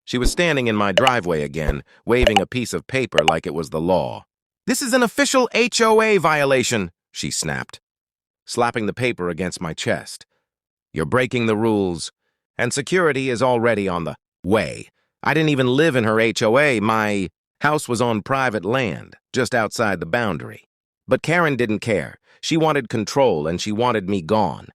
She was standing in my driveway again, waving a piece of paper like it was the law. "This is an official HOA violation," she snapped, slapping the paper against my chest. "You're breaking the rules, and security is already on the way. I didn't even live in her HOA. My house was on private land, just outside the boundary. But Karen didn't care. She wanted control, and she wanted me gone."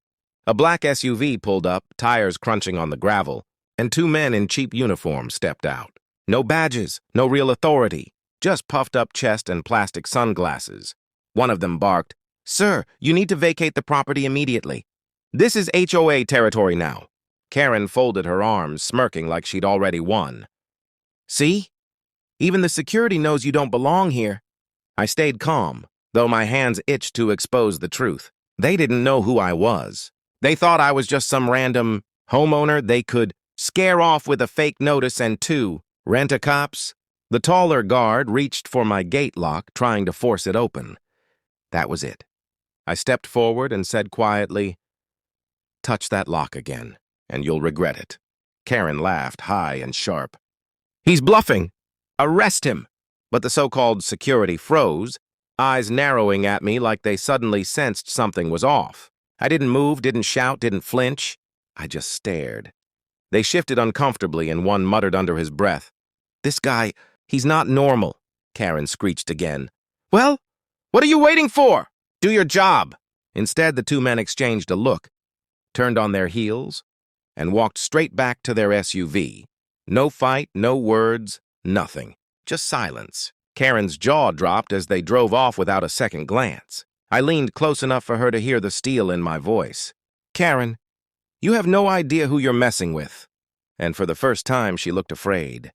A black SUV pulled up, tires crunching on the gravel, and two men in cheap uniforms stepped out. No badges, no real authority, just puffed-up chest and plastic sunglasses. One of them barked, "Sir, you need to vacate the property immediately. This is HOA territory now." Karen folded her arms, smirking like she'd already won. "See? Even the security knows you don't belong here." I stayed calm, though my hands itched to expose the truth. They didn't know who I was. They thought I was just some random homeowner they could scare off with a fake notice and rent-a-cops. The taller guard reached for my gate lock, trying to force it open. That was it. I stepped forward and said quietly, "Touch that lock again, and you'll regret it." Karen laughed, high and sharp. "He's bluffing! Arrest him!" But the so-called security froze, eyes narrowing at me like they suddenly sensed something was off. I didn't move, didn't shout, didn't flinch. I just stared. They shifted uncomfortably, and one muttered under his breath, "This guy, he's not normal," Karen screeched again. "Well, what are you waiting for? Do your job." Instead, the two men exchanged a look, turned on their heels, and walked straight back to their SUV. No fight, no words, nothing. Just silence. Karen's jaw dropped as they drove off without a second glance. I leaned close enough for her to hear the steel in my voice. "Karen, you have no idea who you're messing with." And for the first time, she looked afraid.